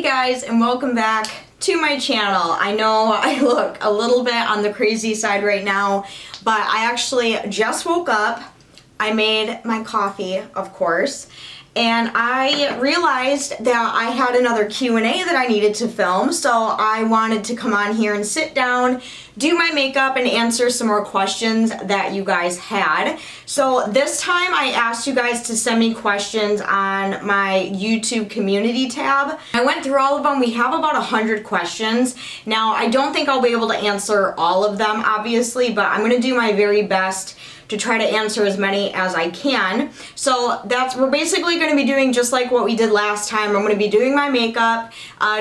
guys, and welcome back to my channel. I know I look a little bit on the crazy side right now, but I actually just woke up. I made my coffee, of course, and I realized that I had another Q&A that I needed to film, so I wanted to come on here and sit down, do my makeup, and answer some more questions that you guys had. So this time I asked you guys to send me questions on my YouTube community tab. I went through all of them. We have about 100 questions. Now, I don't think I'll be able to answer all of them, obviously, but I'm gonna do my very best to try to answer as many as I can. So we're basically gonna be doing just like what we did last time. I'm gonna be doing my makeup,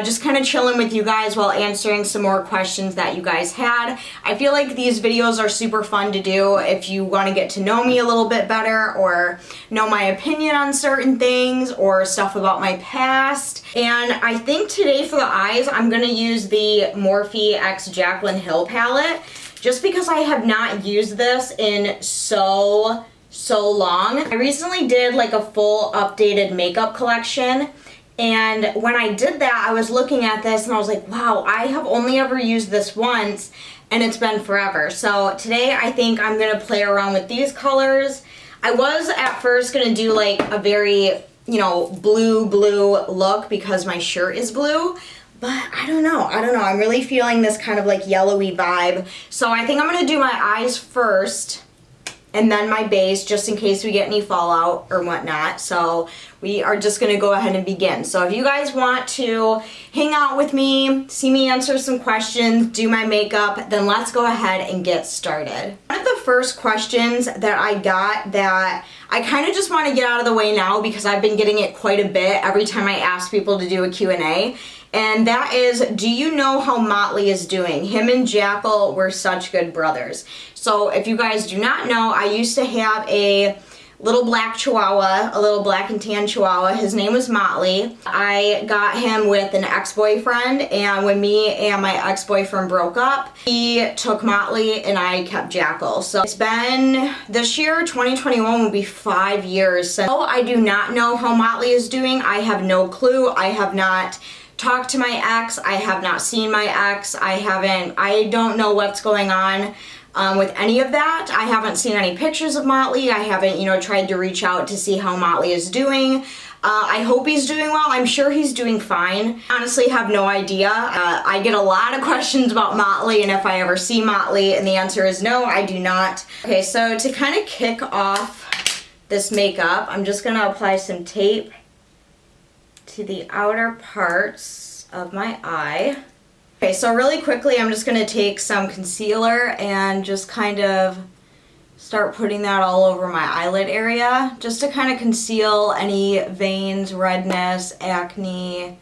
just kind of chilling with you guys while answering some more questions that you guys had. I feel like these videos are super fun to do if you wanna get to know me a little bit better or know my opinion on certain things or stuff about my past. And I think today for the eyes, I'm gonna use the Morphe x Jaclyn Hill palette, just because I have not used this in so long. I recently did like a full updated makeup collection, and when I did that, I was looking at this and I was like, wow, I have only ever used this once and it's been forever. So today I think I'm gonna play around with these colors. I was at first gonna do like a very, blue look because my shirt is blue. But I don't know. I'm really feeling this kind of like yellowy vibe. So I think I'm going to do my eyes first and then my base, just in case we get any fallout or whatnot. So we are just going to go ahead and begin. So if you guys want to hang out with me, see me answer some questions, do my makeup, then let's go ahead and get started. One of the first questions that I got that I kind of just want to get out of the way now because I've been getting it quite a bit every time I ask people to do a Q&A. And that is, do you know how Motley is doing? Him and Jackal were such good brothers. So if you guys do not know, I used to have a little black chihuahua, a little black and tan chihuahua. His name was Motley. I got him with an ex-boyfriend, and when me and my ex-boyfriend broke up, he took Motley and I kept Jackal. So it's been, this year, 2021 will be 5 years since. So I do not know how Motley is doing. I have no clue. I have not talked to my ex. I have not seen my ex. I don't know what's going on with any of that. I haven't seen any pictures of Motley. I haven't, tried to reach out to see how Motley is doing. I hope he's doing well. I'm sure he's doing fine. Honestly, have no idea. I get a lot of questions about Motley and if I ever see Motley, and the answer is no, I do not. Okay, so to kind of kick off this makeup, I'm just gonna apply some tape to the outer parts of my eye. Okay, so really quickly I'm just going to take some concealer and just kind of start putting that all over my eyelid area, just to kind of conceal any veins, redness, acne,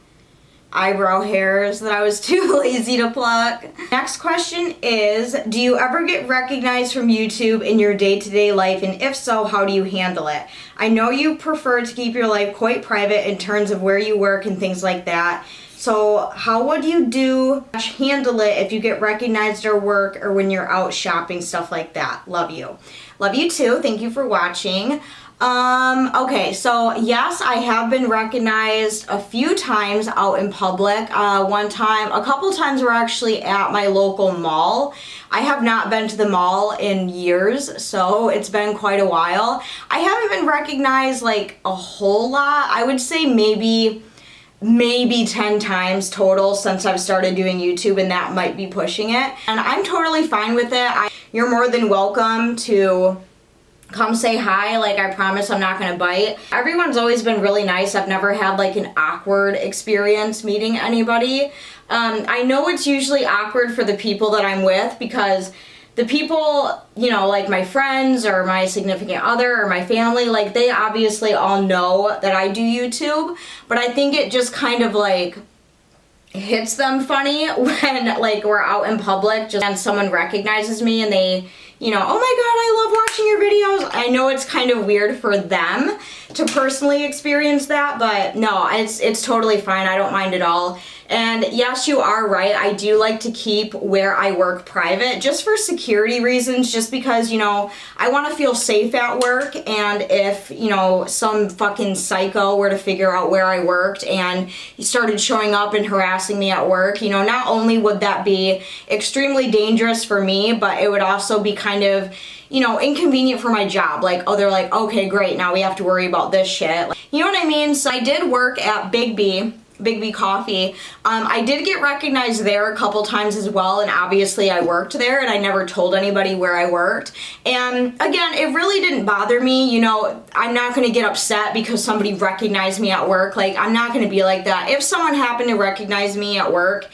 eyebrow hairs that I was too lazy to pluck. Next question is, do you ever get recognized from YouTube in your day-to-day life, and if so, how do you handle it? I know you prefer to keep your life quite private in terms of where you work and things like that. So how would you handle it if you get recognized at work or when you're out shopping, stuff like that? Love you. Love you too. Thank you for watching. Okay, so yes, I have been recognized a few times out in public. A couple times we're actually at my local mall. I have not been to the mall in years, so it's been quite a while. I haven't been recognized like a whole lot. I would say maybe 10 times total since I've started doing YouTube, and that might be pushing it. And I'm totally fine with it. You're more than welcome to come say hi. Like, I promise I'm not gonna bite. Everyone's always been really nice. I've never had like an awkward experience meeting anybody. I know it's usually awkward for the people that I'm with, because the people, like my friends or my significant other or my family, like they obviously all know that I do YouTube, but I think it just kind of like hits them funny when like we're out in public and someone recognizes me and they, oh my god, I love watching your videos. I know it's kind of weird for them to personally experience that, but no, it's totally fine. I don't mind at all. And yes, you are right. I do like to keep where I work private just for security reasons, just because, you know, I want to feel safe at work. And if, you know, some fucking psycho were to figure out where I worked and he started showing up and harassing me at work, you know, not only would that be extremely dangerous for me, but it would also be kind of, you know, inconvenient for my job. Like, oh, they're like, okay, great, now we have to worry about this shit. Like, you know what I mean? So I did work at Big B Coffee. I did get recognized there a couple times as well, and obviously I worked there and I never told anybody where I worked. And again, it really didn't bother me. You know, I'm not gonna get upset because somebody recognized me at work. Like, I'm not gonna be like that. If someone happened to recognize me at work,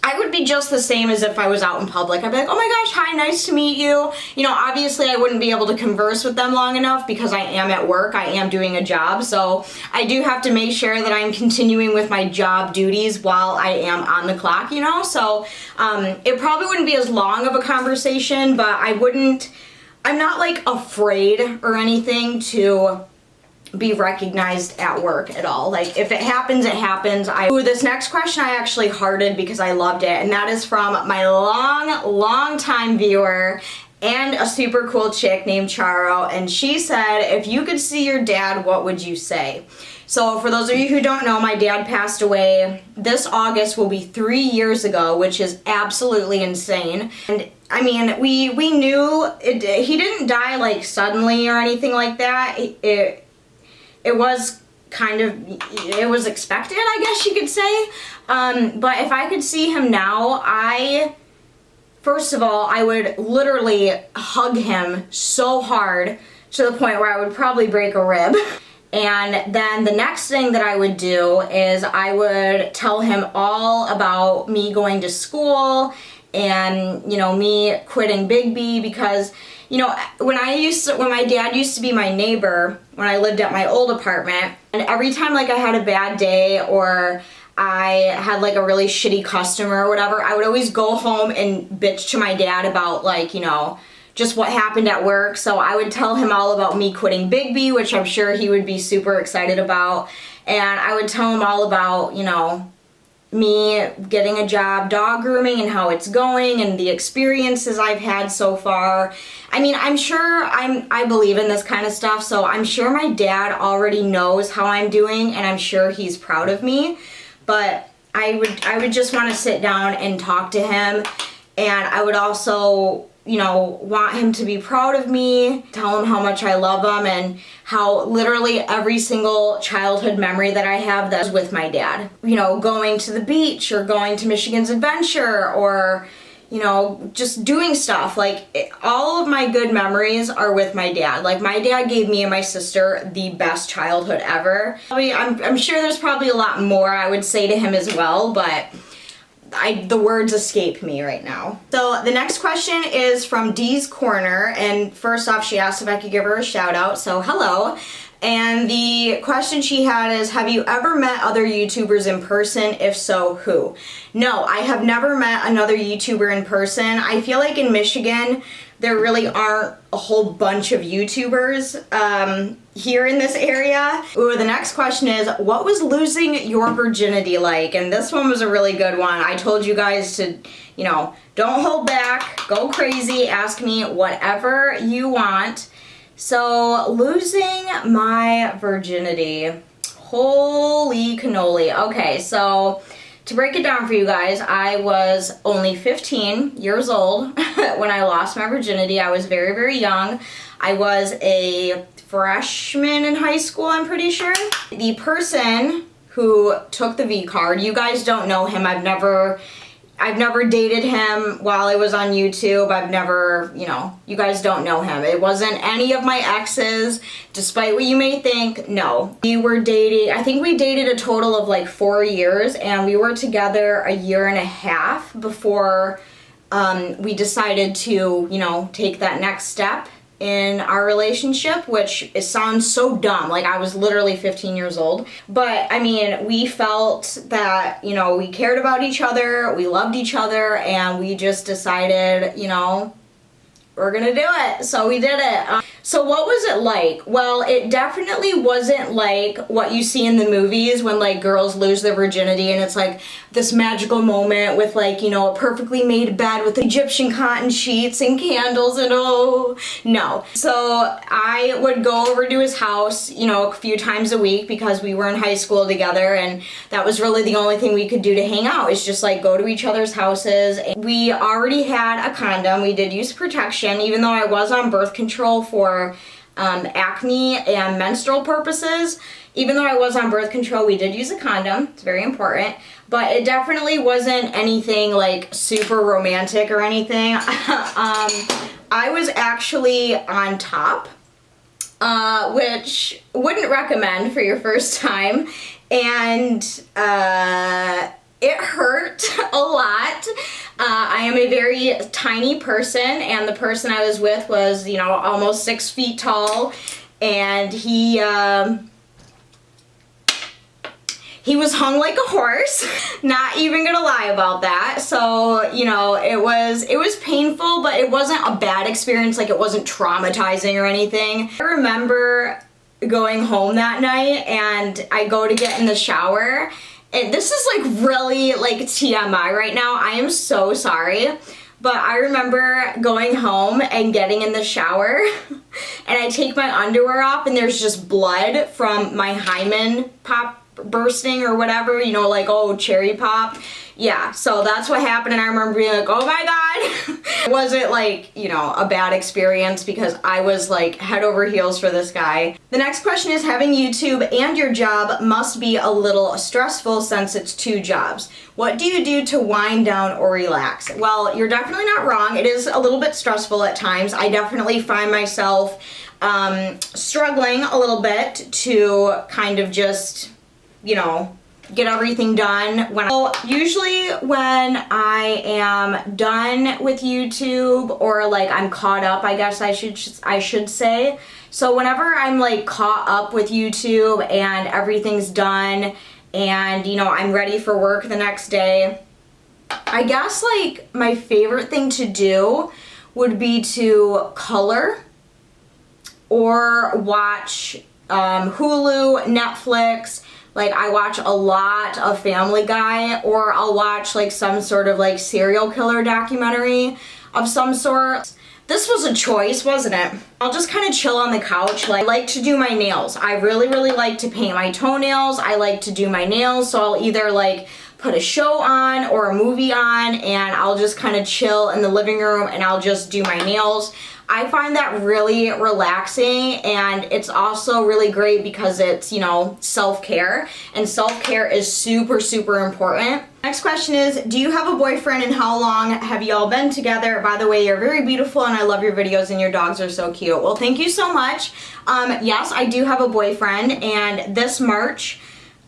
I would be just the same as if I was out in public. I'd be like, oh my gosh, hi, nice to meet you. You know, obviously I wouldn't be able to converse with them long enough because I am at work, I am doing a job, so I do have to make sure that I'm continuing with my job duties while I am on the clock, you know? So it probably wouldn't be as long of a conversation, but I'm not like afraid or anything to be recognized at work at all. Like, if it happens, it happens. Ooh, this next question I actually hearted because I loved it, and that is from my long time viewer and a super cool chick named Charo, and she said, if you could see your dad, what would you say? So for those of you who don't know, my dad passed away this August, will be 3 years ago, which is absolutely insane. And I mean, we knew he didn't die like suddenly or anything like that. It was kind of, it was expected, I guess you could say. But if I could see him now, first of all, I would literally hug him so hard to the point where I would probably break a rib. And then the next thing that I would do is I would tell him all about me going to school and, you know, me quitting Big B, because, you know, when my dad used to be my neighbor when I lived at my old apartment, and every time like I had a bad day or I had like a really shitty customer or whatever, I would always go home and bitch to my dad about, like, you know, just what happened at work. So I would tell him all about me quitting Big B, which I'm sure he would be super excited about. And I would tell him all about, you know, me getting a job dog grooming and how it's going and the experiences I've had so far. I mean, I'm sure I believe in this kind of stuff, so I'm sure my dad already knows how I'm doing, and I'm sure he's proud of me. But I would just want to sit down and talk to him, and I would also, you know, want him to be proud of me, tell him how much I love him, and how literally every single childhood memory that I have that's with my dad. You know, going to the beach or going to Michigan's Adventure or, you know, just doing stuff. Like, all of my good memories are with my dad. Like, my dad gave me and my sister the best childhood ever. I'm sure there's probably a lot more I would say to him as well, but the words escape me right now. So the next question is from Dee's Corner, and first off, she asked if I could give her a shout out, so hello. And the question she had is, have you ever met other YouTubers in person? If so, who? No, I have never met another YouTuber in person. I feel like in Michigan, there really aren't a whole bunch of YouTubers here in this area. Ooh, the next question is, what was losing your virginity like? And this one was a really good one. I told you guys to, you know, don't hold back, go crazy, ask me whatever you want. So, losing my virginity, holy cannoli. Okay, so to break it down for you guys, I was only 15 years old when I lost my virginity. I was very, very young. I was a freshman in high school, I'm pretty sure. The person who took the V card, you guys don't know him. I've never dated him while I was on YouTube. I've never, you know, you guys don't know him. It wasn't any of my exes, despite what you may think. No. We were dating, I think we dated a total of like 4 years, and we were together a year and a half before we decided to, you know, take that next step in our relationship, which it sounds so dumb. Like, I was literally 15 years old. But, I mean, we felt that, you know, we cared about each other, we loved each other, and we just decided, you know, we're gonna do it. So we did it. So what was it like? Well, it definitely wasn't like what you see in the movies when like girls lose their virginity and it's like this magical moment with like, you know, a perfectly made bed with Egyptian cotton sheets and candles and oh, no. So I would go over to his house, you know, a few times a week because we were in high school together and that was really the only thing we could do to hang out is just like go to each other's houses. We already had a condom. We did use protection, even though I was on birth control for acne and menstrual purposes. Even though I was on birth control, we did use a condom. It's very important. But it definitely wasn't anything like super romantic or anything. I was actually on top, which wouldn't recommend for your first time. And it hurt a lot. I am a very tiny person, and the person I was with was, you know, almost 6 feet tall, and he was hung like a horse. Not even gonna lie about that. So, you know, it was painful, but it wasn't a bad experience. Like, it wasn't traumatizing or anything. I remember going home that night, and I go to get in the shower. And this is like really like TMI right now. I am so sorry. But I remember going home and getting in the shower and I take my underwear off and there's just blood from my hymen pop bursting or whatever, you know, like, oh, cherry pop. Yeah, so that's what happened and I remember being like, oh my god. It wasn't like, you know, a bad experience because I was like head over heels for this guy. The next question is, having YouTube and your job must be a little stressful since it's 2 jobs. What do you do to wind down or relax? Well, you're definitely not wrong. It is a little bit stressful at times. I definitely find myself struggling a little bit to kind of just, you know, get everything done. Usually when I am done with YouTube, or like I'm caught up, I guess I should say. So whenever I'm like caught up with YouTube and everything's done and, you know, I'm ready for work the next day, I guess like my favorite thing to do would be to color or watch Hulu, Netflix. Like, I watch a lot of Family Guy, or I'll watch like some sort of like serial killer documentary of some sort. This was a choice, wasn't it? I'll just kind of chill on the couch. Like, I like to do my nails. I really, really like to paint my toenails. I like to do my nails, so I'll either like put a show on or a movie on and I'll just kind of chill in the living room and I'll just do my nails. I find that really relaxing, and it's also really great because it's, you know, self-care, and self-care is super, super important. Next question is, do you have a boyfriend and how long have y'all been together? By the way, you're very beautiful and I love your videos and your dogs are so cute. Well, thank you so much. Yes, I do have a boyfriend, and this March,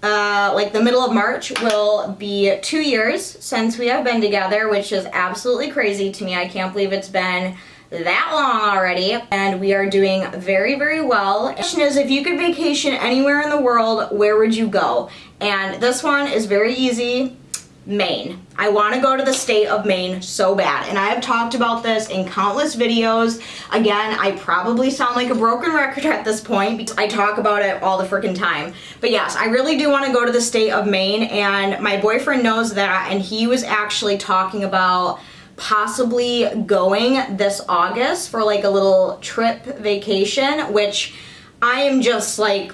like the middle of March, will be 2 years since we have been together, which is absolutely crazy to me. I can't believe it's been that long already, and we are doing very, very well. The question is, if you could vacation anywhere in the world, where would you go? And this one is very easy. Maine. I want to go to the state of Maine so bad, and I have talked about this in countless videos. Again, I probably sound like a broken record at this point because I talk about it all the freaking time. But yes, I really do want to go to the state of Maine, and my boyfriend knows that, and he was actually talking about possibly going this August for like a little trip vacation, which I am just like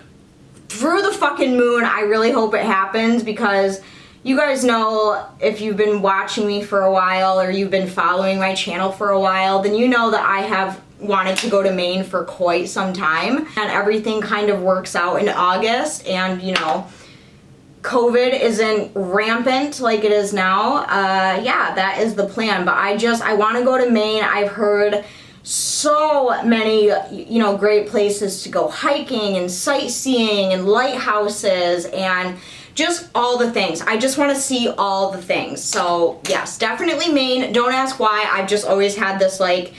through the fucking moon. I really hope it happens because you guys know, if you've been watching me for a while or you've been following my channel for a while, then you know that I have wanted to go to Maine for quite some time, and everything kind of works out in August, and you know, COVID isn't rampant like it is now. Yeah, that is the plan. But I want to go to Maine. I've heard so many, you know, great places to go hiking and sightseeing and lighthouses and just all the things. I just want to see all the things. So yes, definitely Maine. Don't ask why. I've just always had this like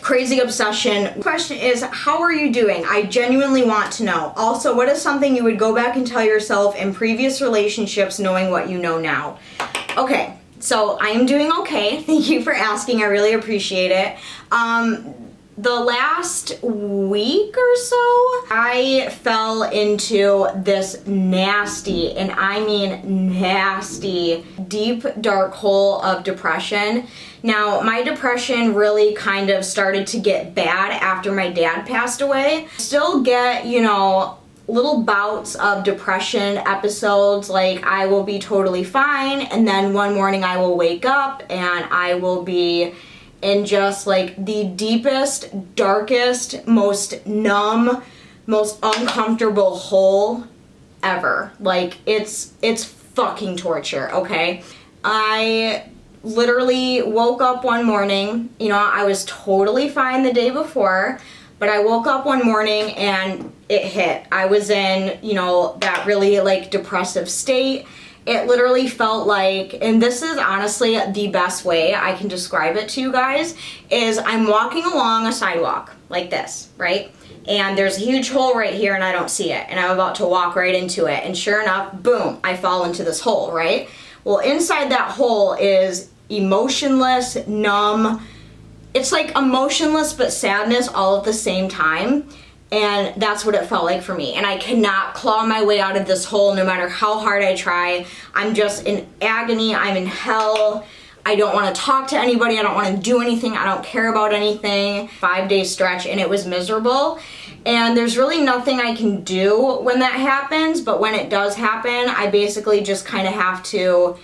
crazy obsession. The question is, how are you doing? I genuinely want to know. Also, what is something you would go back and tell yourself in previous relationships knowing what you know now? Okay, So I am doing okay. Thank you for asking. I really appreciate it. The last week or so, I fell into this nasty, and I mean nasty, deep, dark hole of depression. Now, my depression really kind of started to get bad after my dad passed away. Still get, you know, little bouts of depression episodes, like I will be totally fine, and then one morning I will wake up and I will be in just like the deepest, darkest, most numb, most uncomfortable hole ever. Like it's fucking torture, okay? I literally woke up one morning, you know, I was totally fine the day before, but I woke up one morning and it hit. I was in, you know, that really like depressive state. It literally felt like, and this is honestly the best way I can describe it to you guys, is I'm walking along a sidewalk like this, right? And there's a huge hole right here and I don't see it. And I'm about to walk right into it. And sure enough, boom, I fall into this hole, right? Well, inside that hole is emotionless, numb. It's like emotionless but sadness all at the same time. And that's what it felt like for me. And I cannot claw my way out of this hole no matter how hard I try. I'm just in agony. I'm in hell. I don't want to talk to anybody. I don't want to do anything. I don't care about anything. 5-day stretch and it was miserable. And there's really nothing I can do when that happens. But when it does happen, I basically just kind of have to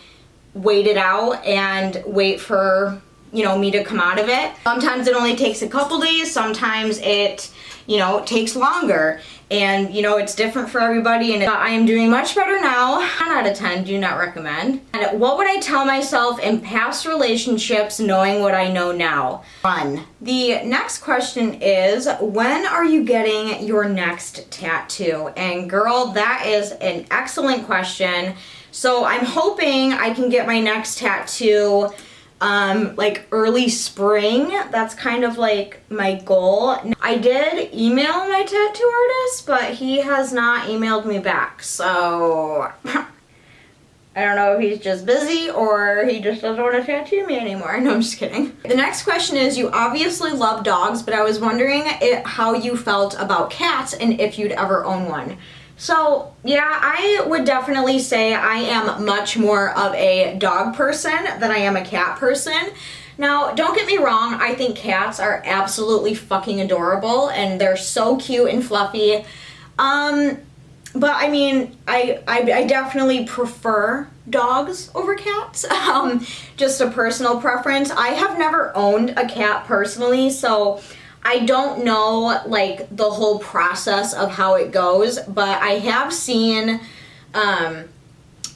wait it out and wait for, you know, me to come out of it. Sometimes it only takes a couple days. Sometimes it, you know, takes longer, and you know, it's different for everybody, and I am doing much better now. 10 out of 10, do not recommend. And what would I tell myself in past relationships knowing what I know now? Run. The next question is, when are you getting your next tattoo? And girl, that is an excellent question. So I'm hoping I can get my next tattoo like early spring. That's kind of like my goal. I did email my tattoo artist, but he has not emailed me back, so I don't know if he's just busy or he just doesn't want to tattoo me anymore. No, I'm just kidding. The next question is, you obviously love dogs, but I was wondering how you felt about cats and if you'd ever own one. So yeah, I would definitely say I am much more of a dog person than I am a cat person. Now, don't get me wrong, I think cats are absolutely fucking adorable and they're so cute and fluffy. But I mean, I definitely prefer dogs over cats. Just a personal preference. I have never owned a cat personally, so I don't know like the whole process of how it goes, but I have seen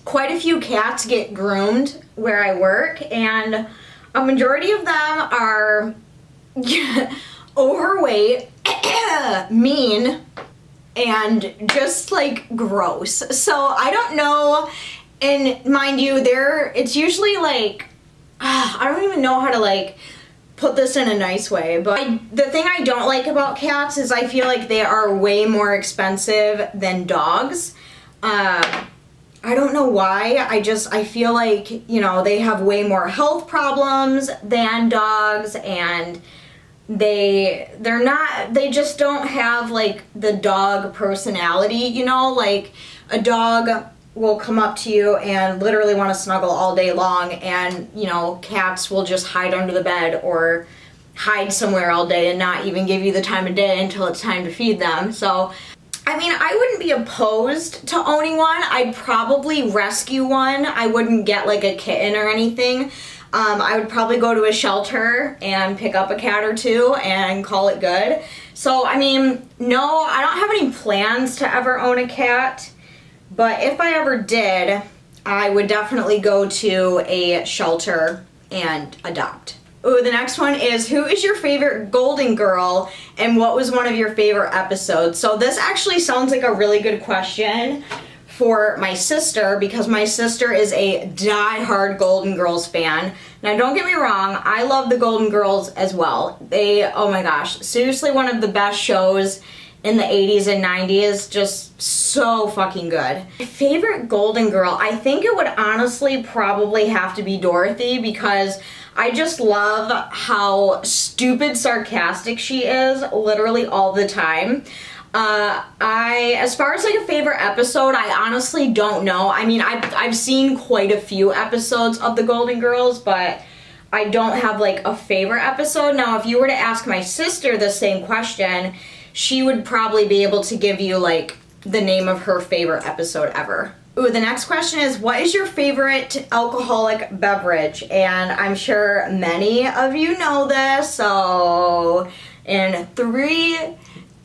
quite a few cats get groomed where I work, and a majority of them are overweight, mean, and just like gross. So I don't know, and mind you, it's usually like, I don't even know how to like put this in a nice way, but the thing I don't like about cats is I feel like they are way more expensive than dogs. I don't know why. I feel like, you know, they have way more health problems than dogs, and they just don't have like the dog personality, you know, like a dog will come up to you and literally want to snuggle all day long, and you know, cats will just hide under the bed or hide somewhere all day and not even give you the time of day until it's time to feed them. So I mean, I wouldn't be opposed to owning one. I'd probably rescue one. I wouldn't get like a kitten or anything. I would probably go to a shelter and pick up a cat or two and call it good. So I mean, no, I don't have any plans to ever own a cat. But if I ever did, I would definitely go to a shelter and adopt. Ooh, the next one is, who is your favorite Golden Girl and what was one of your favorite episodes? So this actually sounds like a really good question for my sister, because my sister is a die-hard Golden Girls fan. Now don't get me wrong, I love the Golden Girls as well. Oh my gosh, seriously one of the best shows in the 80s and 90s, just so fucking good. My favorite Golden Girl, I think it would honestly probably have to be Dorothy, because I just love how stupid sarcastic she is literally all the time. As far as like a favorite episode, I honestly don't know. I mean, I've seen quite a few episodes of the Golden Girls, but I don't have like a favorite episode. Now, if you were to ask my sister the same question, she would probably be able to give you like the name of her favorite episode ever. Ooh, the next question is, what is your favorite alcoholic beverage? And I'm sure many of you know this, so in 3,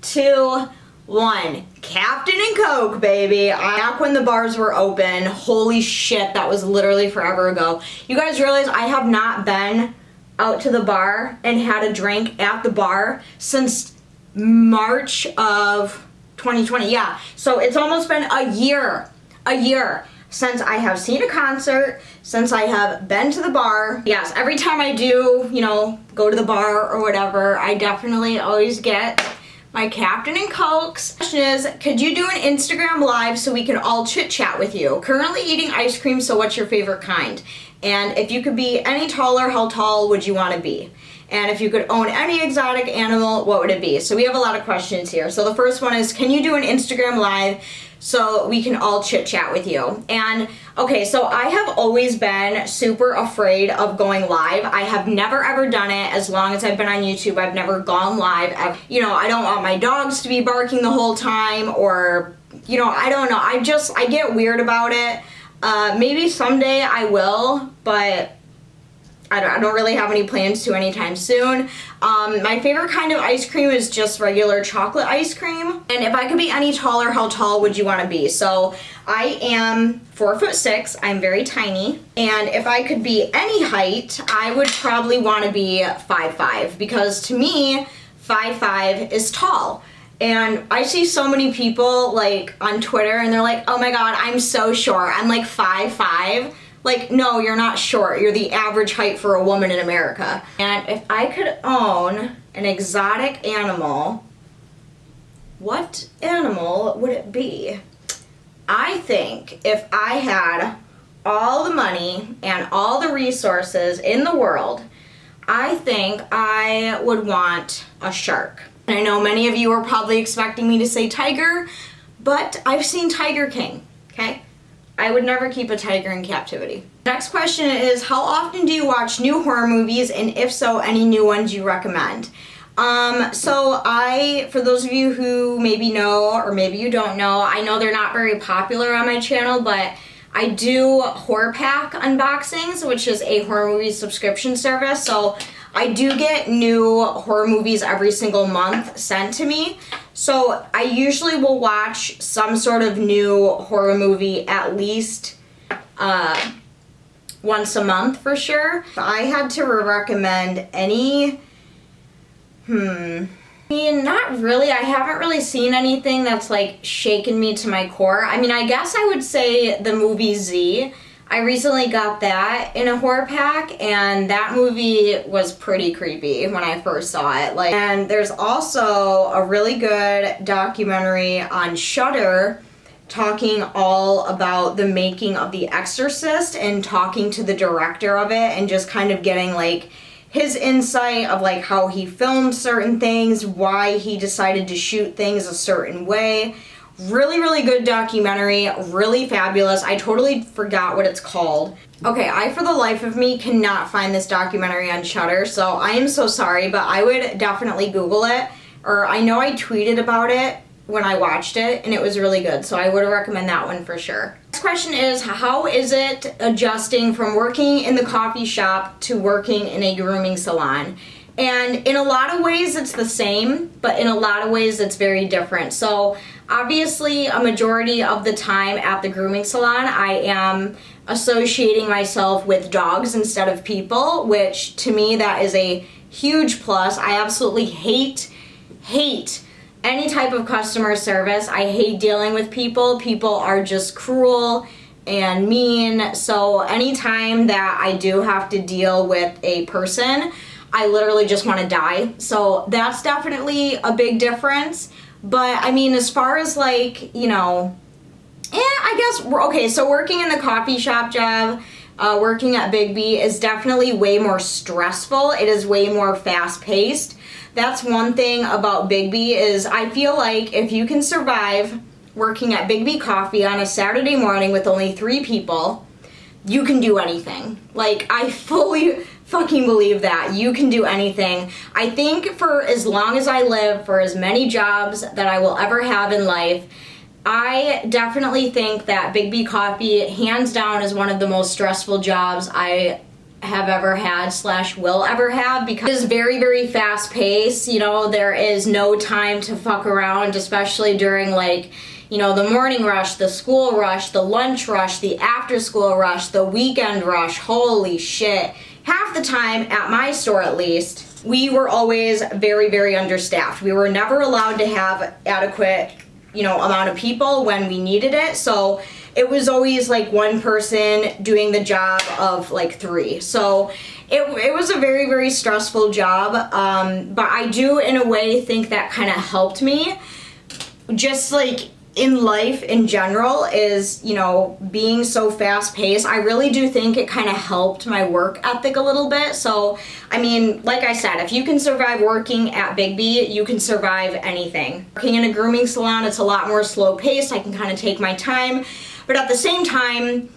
2, 1, Captain and Coke, baby. Back when the bars were open, holy shit, that was literally forever ago. You guys realize I have not been out to the bar and had a drink at the bar since March of 2020. Yeah, so it's almost been a year since I have seen a concert, since I have been to the bar. Yes, every time I do, you know, go to the bar or whatever, I definitely always get my Captain and Cokes. Question is, could you do an Instagram live so we can all chit chat with you? Currently eating ice cream, so what's your favorite kind? And if you could be any taller, how tall would you want to be? And if you could own any exotic animal, what would it be? So we have a lot of questions here. So the first one is, can you do an Instagram live so we can all chit chat with you? And okay, so I have always been super afraid of going live. I have never ever done it as long as I've been on YouTube. I've never gone live. You know, I don't want my dogs to be barking the whole time, or, you know, I don't know. I get weird about it. Maybe someday I will, but I don't really have any plans to anytime soon. My favorite kind of ice cream is just regular chocolate ice cream. And if I could be any taller, how tall would you want to be? So I am 4'6". I'm very tiny. And if I could be any height, I would probably want to be 5'5", because to me, 5'5" is tall. And I see so many people like on Twitter and they're like, oh my god, I'm so short. I'm like 5'5". Like, no, you're not short. You're the average height for a woman in America. And if I could own an exotic animal, what animal would it be? I think if I had all the money and all the resources in the world, I think I would want a shark. I know many of you are probably expecting me to say tiger, but I've seen Tiger King, okay? I would never keep a tiger in captivity. Next question is, how often do you watch new horror movies, and if so, any new ones you recommend? So for those of you who maybe know, or maybe you don't know, I know they're not very popular on my channel, but I do Horror Pack unboxings, which is a horror movie subscription service. So I do get new horror movies every single month sent to me. So I usually will watch some sort of new horror movie at least once a month for sure. If I had to recommend any, I mean, not really. I haven't really seen anything that's like shaken me to my core. I mean, I guess I would say the movie Z. I recently got that in a horror pack, and that movie was pretty creepy when I first saw it. And there's also a really good documentary on Shudder talking all about the making of The Exorcist and talking to the director of it and just kind of getting like his insight of like how he filmed certain things, why he decided to shoot things a certain way. Really, really good documentary, really fabulous. I totally forgot what it's called. Okay, I for the life of me cannot find this documentary on Shudder, so I am so sorry, but I would definitely Google it. Or I know I tweeted about it when I watched it, and it was really good, so I would recommend that one for sure. Next question is, how is it adjusting from working in the coffee shop to working in a grooming salon? And in a lot of ways it's the same, but in a lot of ways it's very different. So obviously a majority of the time at the grooming salon I am associating myself with dogs instead of people, which to me that is a huge plus. I absolutely hate any type of customer service. I hate dealing with people. People are just cruel and mean. So anytime that I do have to deal with a person, I literally just want to die. So that's definitely a big difference. But I mean, as far as like, you know, I guess, okay, so working in the coffee shop job, working at Big B is definitely way more stressful. It is way more fast-paced. That's one thing about Big B is I feel like if you can survive working at Big B Coffee on a Saturday morning with only 3 people, you can do anything. Like, I fully fucking believe that. You can do anything. I think for as long as I live, for as many jobs that I will ever have in life, I definitely think that Big B Coffee, hands down, is one of the most stressful jobs I have ever had / will ever have, because it's very, very fast paced. You know, there is no time to fuck around, especially during like, you know, the morning rush, the school rush, the lunch rush, the after school rush, the weekend rush. Holy shit. Half the time, at my store at least, we were always very, very understaffed. We were never allowed to have adequate, you know, amount of people when we needed it. So it was always like one person doing the job of like 3. So it was a very, very stressful job. But I do in a way think that kind of helped me. Just like in life in general is, you know, being so fast paced, I really do think it kind of helped my work ethic a little bit. So, I mean, like I said, if you can survive working at Big B, you can survive anything. Working in a grooming salon, it's a lot more slow paced. I can kind of take my time. But at the same time,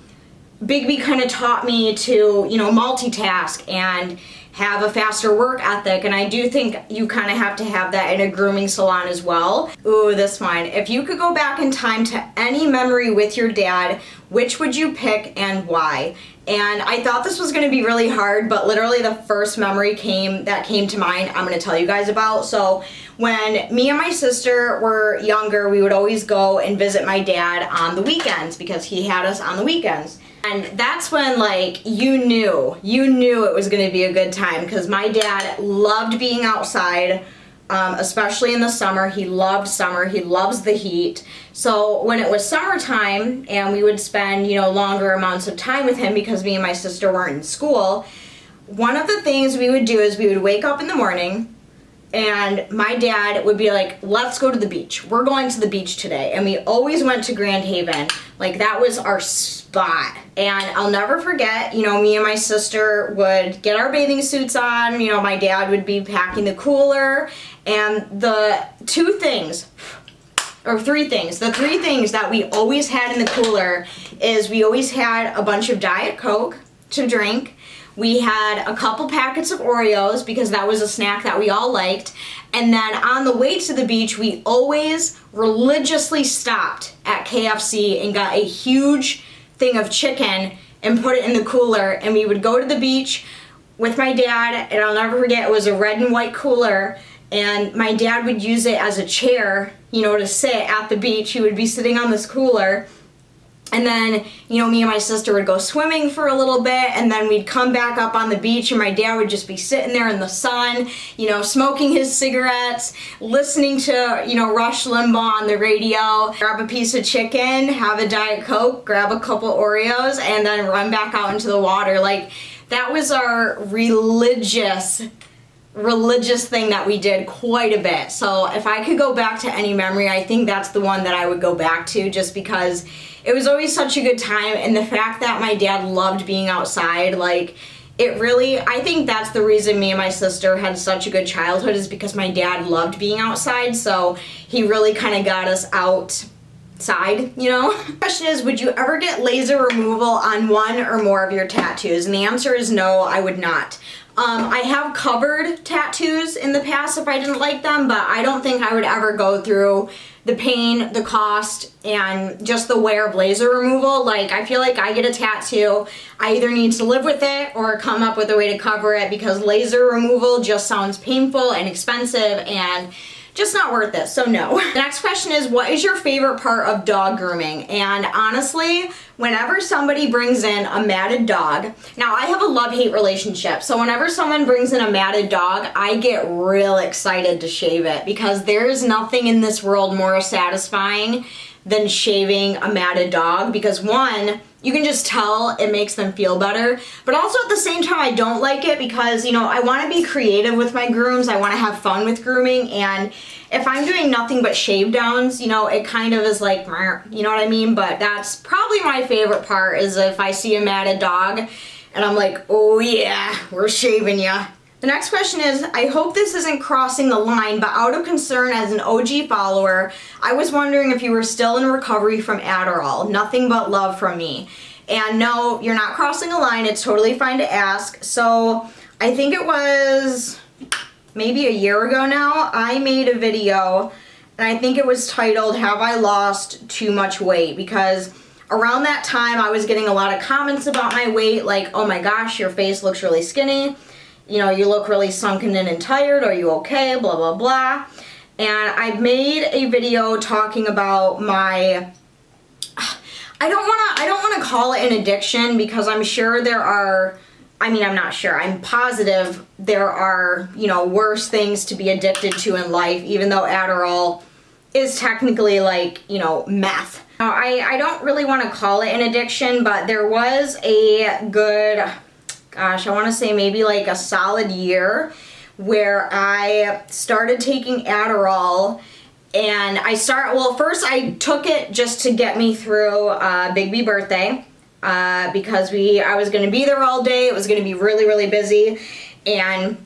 Big B kind of taught me to, you know, multitask and have a faster work ethic, and I do think you kind of have to have that in a grooming salon as well. Ooh, this one. If you could go back in time to any memory with your dad, which would you pick and why? And I thought this was going to be really hard, but literally the first memory that came to mind, I'm going to tell you guys about. So when me and my sister were younger, we would always go and visit my dad on the weekends because he had us on the weekends. And that's when, like, you knew it was going to be a good time, because my dad loved being outside, especially in the summer. He loved summer. He loves the heat. So when it was summertime and we would spend, you know, longer amounts of time with him because me and my sister weren't in school, one of the things we would do is we would wake up in the morning and my dad would be like, let's go to the beach. We're going to the beach today. And we always went to Grand Haven. Like, that was our spot. And I'll never forget, you know, me and my sister would get our bathing suits on. You know, my dad would be packing the cooler. And the 3 things that we always had in the cooler is we always had a bunch of Diet Coke to drink. We had a couple packets of Oreos because that was a snack that we all liked. And then on the way to the beach, we always religiously stopped at KFC and got a huge thing of chicken and put it in the cooler. And we would go to the beach with my dad, and I'll never forget, it was a red and white cooler. And my dad would use it as a chair, you know, to sit at the beach. He would be sitting on this cooler. And then, you know, me and my sister would go swimming for a little bit, and then we'd come back up on the beach, and my dad would just be sitting there in the sun, you know, smoking his cigarettes, listening to, you know, Rush Limbaugh on the radio, grab a piece of chicken, have a Diet Coke, grab a couple Oreos, and then run back out into the water. Like, that was our religious thing that we did quite a bit. So if I could go back to any memory, I think that's the one that I would go back to, just because it was always such a good time. And the fact that my dad loved being outside, like, it really, I think that's the reason me and my sister had such a good childhood, is because my dad loved being outside. So he really kind of got us outside, you know? The question is, would you ever get laser removal on one or more of your tattoos? And the answer is no, I would not. I have covered tattoos in the past if I didn't like them, but I don't think I would ever go through the pain, the cost, and just the wear of laser removal. Like, I feel like I get a tattoo, I either need to live with it or come up with a way to cover it, because laser removal just sounds painful and expensive and just not worth it, so no. The next question is, what is your favorite part of dog grooming? And honestly, whenever somebody brings in a matted dog, now I have a love-hate relationship, so whenever someone brings in a matted dog, I get real excited to shave it, because there is nothing in this world more satisfying than shaving a matted dog, because one, you can just tell it makes them feel better. But also at the same time, I don't like it because, you know, I want to be creative with my grooms. I want to have fun with grooming. And if I'm doing nothing but shave downs, you know, it kind of is like, you know what I mean? But that's probably my favorite part, is if I see a matted dog and I'm like, oh yeah, we're shaving ya. The next question is, I hope this isn't crossing the line, but out of concern as an OG follower, I was wondering if you were still in recovery from Adderall. Nothing but love from me. And no, you're not crossing a line. It's totally fine to ask. So I think it was maybe a year ago now, I made a video, and I think it was titled, Have I Lost Too Much Weight? Because around that time, I was getting a lot of comments about my weight, like, oh my gosh, your face looks really skinny. You know, you look really sunken in and tired. Are you okay? Blah, blah, blah. And I made a video talking about my, I don't want to call it an addiction, because I'm sure there are, I mean, I'm not sure, I'm positive there are, you know, worse things to be addicted to in life, even though Adderall is technically like, you know, meth. Now, I don't really want to call it an addiction, but there was a good, gosh, I want to say maybe like a solid year where I started taking Adderall. And first I took it just to get me through Big B birthday, because I was going to be there all day. It was going to be really, really busy. And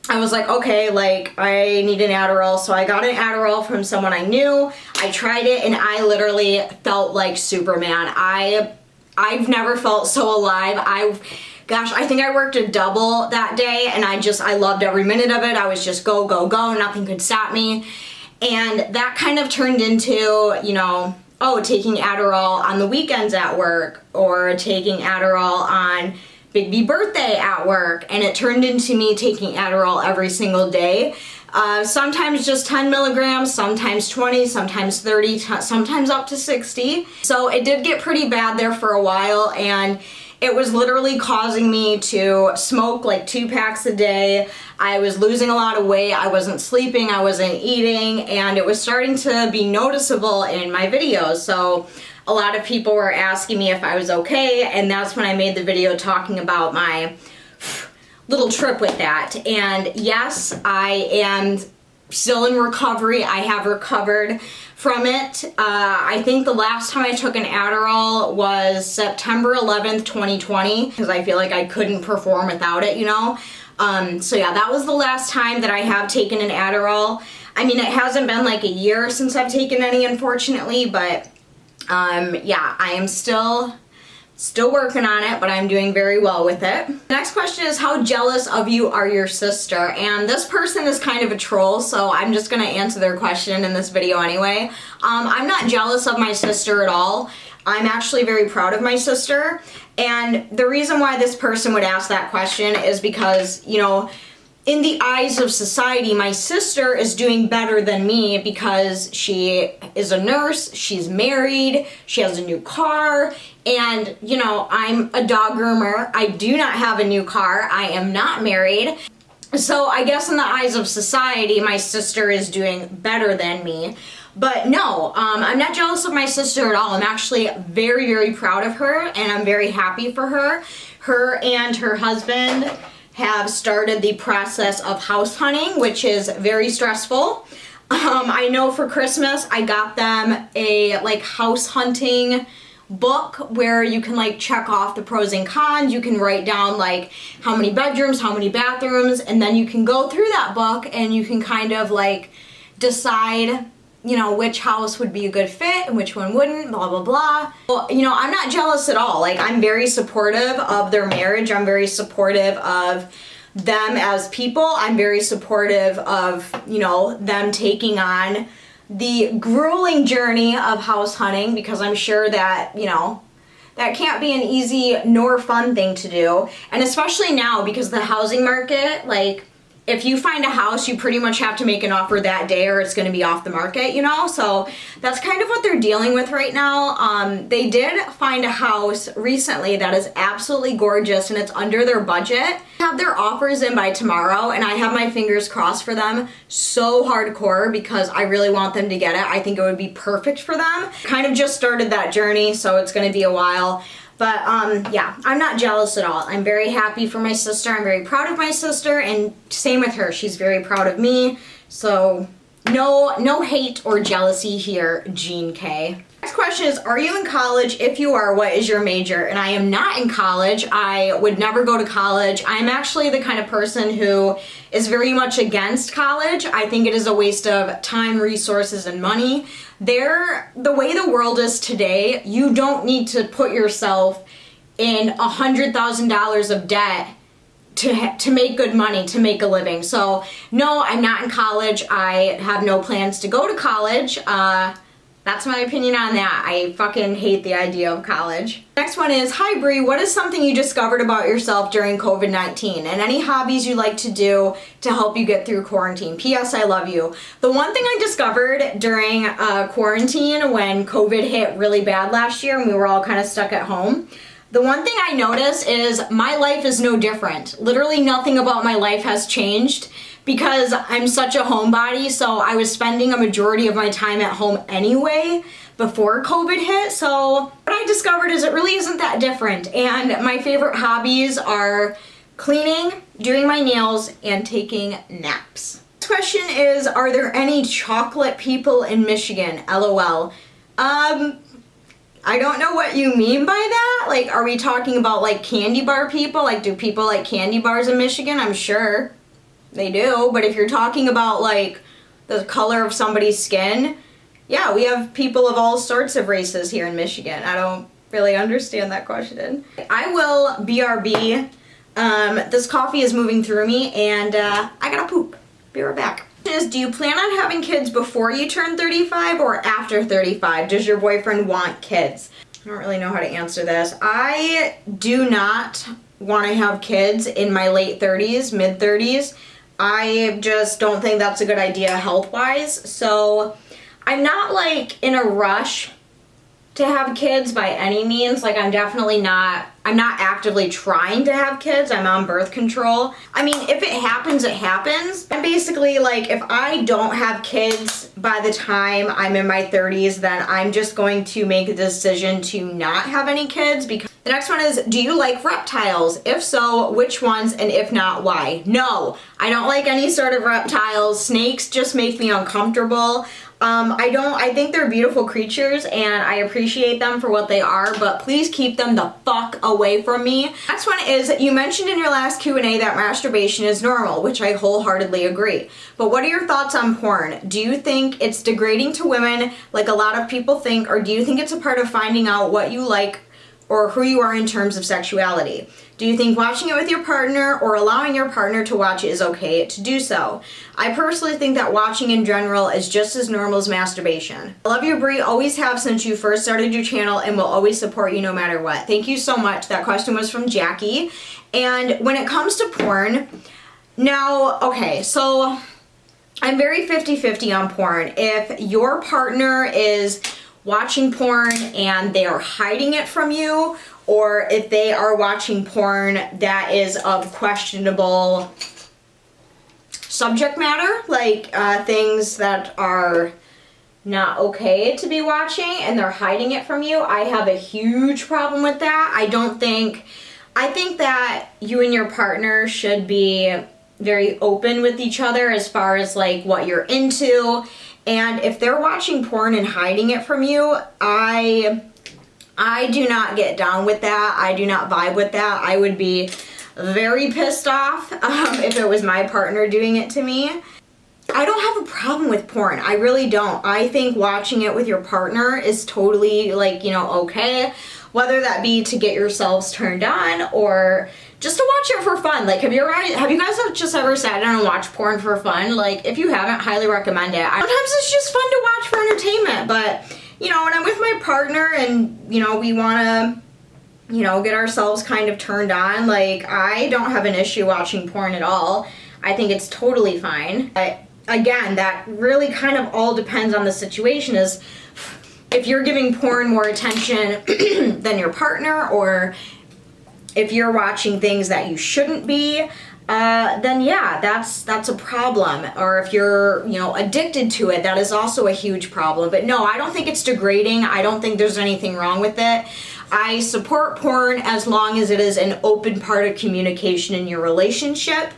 I was like, okay, like, I need an Adderall. So I got an Adderall from someone I knew. I tried it, and I literally felt like Superman. I've never felt so alive. Gosh, I think I worked a double that day, and I loved every minute of it. I was just go, go, go. Nothing could stop me. And that kind of turned into, you know, oh, taking Adderall on the weekends at work, or taking Adderall on Big B birthday at work. And it turned into me taking Adderall every single day. Sometimes just 10 milligrams, sometimes 20, sometimes 30, sometimes up to 60. So it did get pretty bad there for a while, and it was literally causing me to smoke like 2 packs a day. I was losing a lot of weight. I wasn't sleeping. I wasn't eating. And it was starting to be noticeable in my videos. So a lot of people were asking me if I was okay. And that's when I made the video talking about my little trip with that. And yes, I am still in recovery. I have recovered from it. I think the last time I took an Adderall was September 11th, 2020, because I feel like I couldn't perform without it, you know? So yeah, that was the last time that I have taken an Adderall. I mean, it hasn't been like a year since I've taken any, unfortunately, but yeah, I am still working on it, but I'm doing very well with it. The next question is, how jealous of you are your sister? And this person is kind of a troll, so I'm just gonna answer their question in this video anyway. I'm not jealous of my sister at all. I'm actually very proud of my sister. And the reason why this person would ask that question is because, you know, in the eyes of society, my sister is doing better than me because she is a nurse, she's married, she has a new car, and, you know, I'm a dog groomer. I do not have a new car. I am not married. So I guess in the eyes of society, my sister is doing better than me. But no, I'm not jealous of my sister at all. I'm actually very, very proud of her, and I'm very happy for her. Her and her husband have started the process of house hunting, which is very stressful. I know for Christmas I got them a like house hunting book where you can like check off the pros and cons. You can write down like how many bedrooms, how many bathrooms, and then you can go through that book and you can kind of like decide, you know, which house would be a good fit and which one wouldn't, blah, blah, blah. Well, you know, I'm not jealous at all. Like, I'm very supportive of their marriage. I'm very supportive of them as people. I'm very supportive of, you know, them taking on the grueling journey of house hunting, because I'm sure that, you know, that can't be an easy nor fun thing to do. And especially now, because the housing market, like, if you find a house, you pretty much have to make an offer that day or it's going to be off the market, you know? So that's kind of what they're dealing with right now. They did find a house recently that is absolutely gorgeous and it's under their budget. They have their offers in by tomorrow, and I have my fingers crossed for them so hardcore because I really want them to get it. I think it would be perfect for them. Kind of just started that journey, so it's going to be a while. But yeah, I'm not jealous at all. I'm very happy for my sister. I'm very proud of my sister, and same with her. She's very proud of me. So no hate or jealousy here, Jean K. Next question is, are you in college? If you are, what is your major? And I am not in college. I would never go to college. I'm actually the kind of person who is very much against college. I think it is a waste of time, resources, and money. The way the world is today, you don't need to put yourself in $100,000 of debt to make good money, to make a living. So no, I'm not in college. I have no plans to go to college. That's my opinion on that. I fucking hate the idea of college. Next one is, hi Bree, what is something you discovered about yourself during COVID-19 and any hobbies you like to do to help you get through quarantine? P.S. I love you. The one thing I discovered during quarantine when COVID hit really bad last year and we were all kind of stuck at home, the one thing I noticed is my life is no different. Literally nothing about my life has changed because I'm such a homebody, so I was spending a majority of my time at home anyway before COVID hit. So what I discovered is it really isn't that different. And my favorite hobbies are cleaning, doing my nails, and taking naps. Next question is, are there any chocolate people in Michigan? LOL. I don't know what you mean by that. Like, are we talking about like candy bar people? Like, do people like candy bars in Michigan? I'm sure they do. But if you're talking about like the color of somebody's skin, yeah, we have people of all sorts of races here in Michigan. I don't really understand that question. I will BRB. This coffee is moving through me and I gotta poop. Be right back. Do you plan on having kids before you turn 35 or after 35? Does your boyfriend want kids? I don't really know how to answer this. I do not want to have kids in my late 30s, mid 30s. I just don't think that's a good idea health-wise. So I'm not like in a rush to have kids by any means. Like I'm not actively trying to have kids. I'm on birth control. I mean, if it happens, it happens. And basically like if I don't have kids by the time I'm in my 30s, then I'm just going to make a decision to not have any kids. Because the next one is, do you like reptiles? If so, which ones? And if not, why? No, I don't like any sort of reptiles. Snakes just make me uncomfortable. I think they're beautiful creatures and I appreciate them for what they are, but please keep them the fuck away from me. Next one is, you mentioned in your last Q&A that masturbation is normal, which I wholeheartedly agree. But what are your thoughts on porn? Do you think it's degrading to women like a lot of people think, or do you think it's a part of finding out what you like or who you are in terms of sexuality? Do you think watching it with your partner or allowing your partner to watch it is okay to do so? I personally think that watching in general is just as normal as masturbation. I love you, Bree. Always have since you first started your channel and will always support you no matter what. Thank you so much. That question was from Jackie. And when it comes to porn, now, okay, so I'm very 50-50 on porn. If your partner is watching porn and they are hiding it from you, or if they are watching porn that is of questionable subject matter, like things that are not okay to be watching and they're hiding it from you, I have a huge problem with that. I think that you and your partner should be very open with each other as far as like what you're into. And if they're watching porn and hiding it from you, I do not get down with that. I do not vibe with that. I would be very pissed off if it was my partner doing it to me. I don't have a problem with porn. I really don't. I think watching it with your partner is totally like, you know, okay. Whether that be to get yourselves turned on or just to watch it for fun. Like, have you guys just ever sat down and watched porn for fun? Like, if you haven't, highly recommend it. Sometimes it's just fun to watch for entertainment, but you know, when I'm with my partner and, you know, we want to, you know, get ourselves kind of turned on, like, I don't have an issue watching porn at all. I think it's totally fine. But again, that really kind of all depends on the situation. Is if you're giving porn more attention than your partner, or if you're watching things that you shouldn't be, then yeah, that's a problem. Or if you're, you know, addicted to it, that is also a huge problem. But no, I don't think it's degrading. I don't think there's anything wrong with it. I support porn as long as it is an open part of communication in your relationship.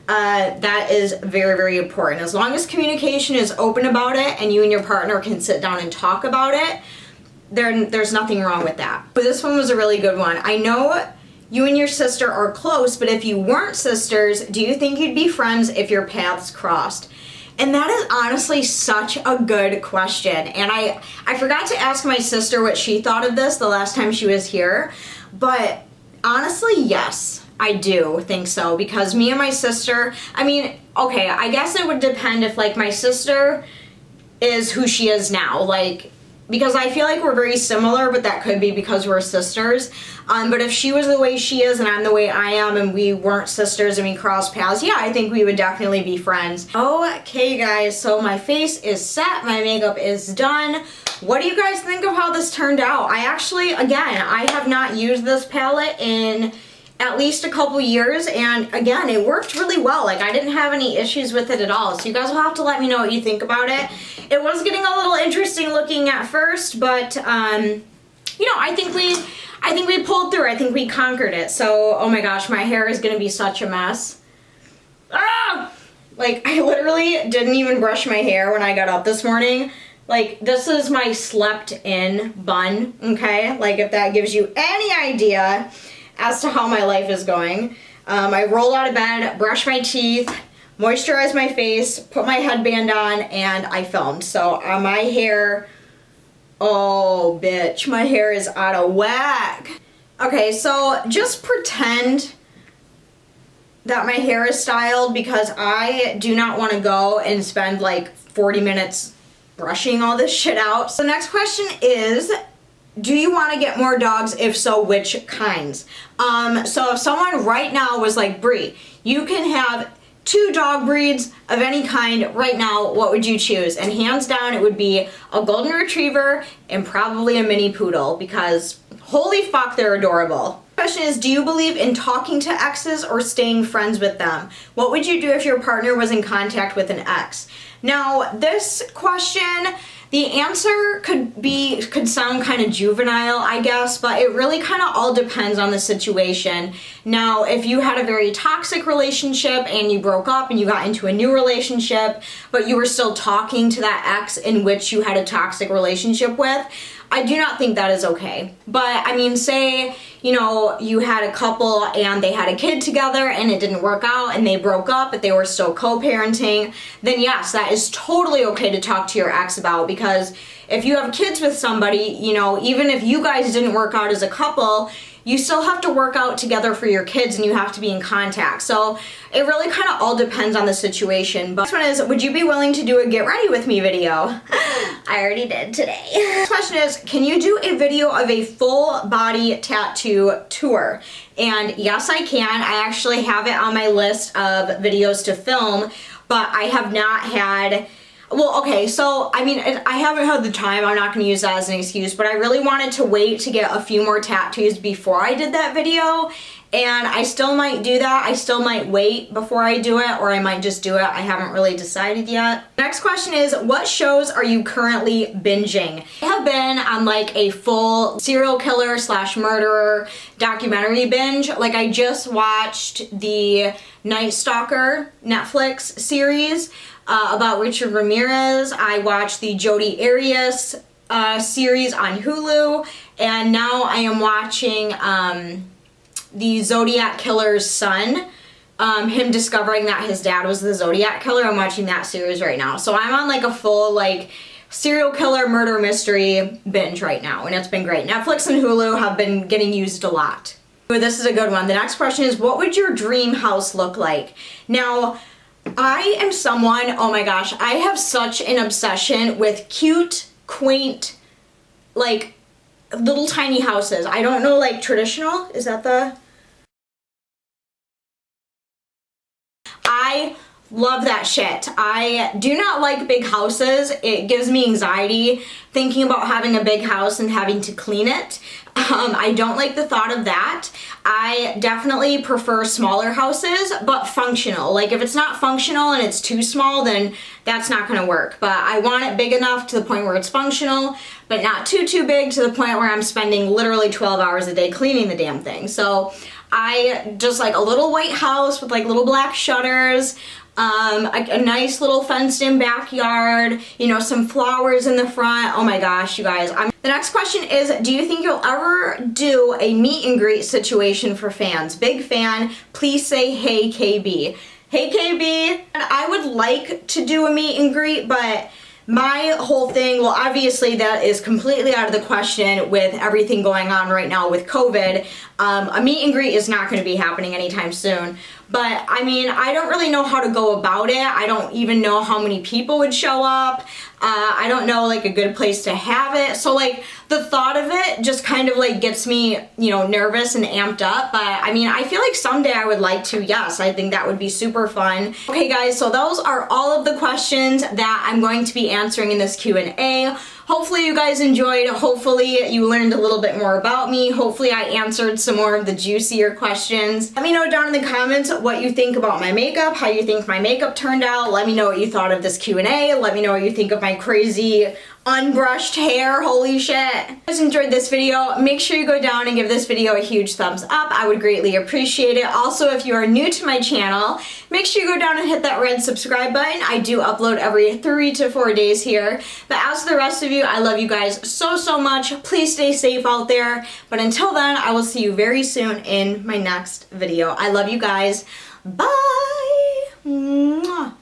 That is very, very important. As long as communication is open about it and you and your partner can sit down and talk about it, there's nothing wrong with that. But this one was a really good one. I know you and your sister are close, but if you weren't sisters, do you think you'd be friends if your paths crossed? And that is honestly such a good question. And I forgot to ask my sister what she thought of this the last time she was here. But honestly, yes, I do think so. Because me and my sister, I mean, okay, I guess it would depend if like my sister is who she is now. Like, because I feel like we're very similar, but that could be because we're sisters. But if she was the way she is and I'm the way I am and we weren't sisters and we crossed paths, yeah, I think we would definitely be friends. Okay, guys, so my face is set, my makeup is done. What do you guys think of how this turned out? I actually, again, I have not used this palette in at least a couple years, and again, it worked really well. Like, I didn't have any issues with it at all, so you guys will have to let me know what you think about it. It was getting a little interesting looking at first, but you know, I think we pulled through. I think we conquered it. So, oh my gosh, my hair is gonna be such a mess. Ah! Like, I literally didn't even brush my hair when I got up this morning. Like, this is my slept in bun, okay? Like, if that gives you any idea as to how my life is going. I roll out of bed, brush my teeth, moisturize my face, put my headband on, and I filmed. So my hair, oh bitch, my hair is out of whack. Okay, so just pretend that my hair is styled because I do not want to go and spend like 40 minutes brushing all this shit out. So the next question is, do you want to get more dogs? If so, which kinds? So if someone right now was like, Bree, you can have 2 dog breeds of any kind right now, what would you choose? And hands down, it would be a golden retriever and probably a mini poodle, because holy fuck, they're adorable. Question is, do you believe in talking to exes or staying friends with them? What would you do if your partner was in contact with an ex? Now, this question, the answer could sound kind of juvenile, I guess, but it really kind of all depends on the situation. Now, if you had a very toxic relationship and you broke up and you got into a new relationship, but you were still talking to that ex in which you had a toxic relationship with, I do not think that is okay. But I mean, say, you know, you had a couple and they had a kid together and it didn't work out and they broke up, but they were still co-parenting, then yes, that is totally okay to talk to your ex about, because if you have kids with somebody, you know, even if you guys didn't work out as a couple, you still have to work out together for your kids and you have to be in contact. So it really kind of all depends on the situation. But this one is, would you be willing to do a get ready with me video? I already did today. This question is, can you do a video of a full body tattoo tour? And yes, I can. I actually have it on my list of videos to film, but I have not had. Well, okay, so, I mean, I haven't had the time, I'm not going to use that as an excuse, but I really wanted to wait to get a few more tattoos before I did that video, and I still might do that. I still might wait before I do it, or I might just do it. I haven't really decided yet. Next question is, what shows are you currently binging? I have been on like a full serial killer / murderer documentary binge. Like, I just watched the Night Stalker Netflix series about Richard Ramirez. I watched the Jodi Arias series on Hulu, and now I am watching the Zodiac Killer's son, him discovering that his dad was the Zodiac Killer. I'm watching that series right now. So I'm on like a full like serial killer murder mystery binge right now, and it's been great. Netflix and Hulu have been getting used a lot. But this is a good one. The next question is, what would your dream house look like? Now, I am someone, oh my gosh, I have such an obsession with cute, quaint, like, little tiny houses. I don't know, like, traditional, is that the? I Love that shit. I do not like big houses. It gives me anxiety thinking about having a big house and having to clean it. I don't like the thought of that. I definitely prefer smaller houses, but functional. Like if it's not functional and it's too small, then that's not gonna work. But I want it big enough to the point where it's functional, but not too big to the point where I'm spending literally 12 hours a day cleaning the damn thing. So I just like a little white house with like little black shutters, a nice little fenced in backyard, you know, some flowers in the front. Oh my gosh, you guys. The next question is, do you think you'll ever do a meet and greet situation for fans? Big fan, please say hey KB. Hey KB, I would like to do a meet and greet, but my whole thing, well obviously that is completely out of the question with everything going on right now with COVID. A meet and greet is not going to be happening anytime soon. But I mean, I don't really know how to go about it. I don't even know how many people would show up. I don't know like a good place to have it. So like the thought of it just kind of like gets me, you know, nervous and amped up. But I mean, I feel like someday I would like to, yes, I think that would be super fun. Okay guys, so those are all of the questions that I'm going to be answering in this Q&A. Hopefully you guys enjoyed. Hopefully you learned a little bit more about me. Hopefully I answered some more of the juicier questions. Let me know down in the comments what you think about my makeup, how you think my makeup turned out. Let me know what you thought of this Q&A. Let me know what you think of my crazy unbrushed hair. Holy shit. If you guys enjoyed this video, make sure you go down and give this video a huge thumbs up. I would greatly appreciate it. Also, if you are new to my channel, make sure you go down and hit that red subscribe button. I do upload every 3 to 4 days here. But as for the rest of you, I love you guys so much. Please stay safe out there. But until then, I will see you very soon in my next video. I love you guys. Bye. Mwah.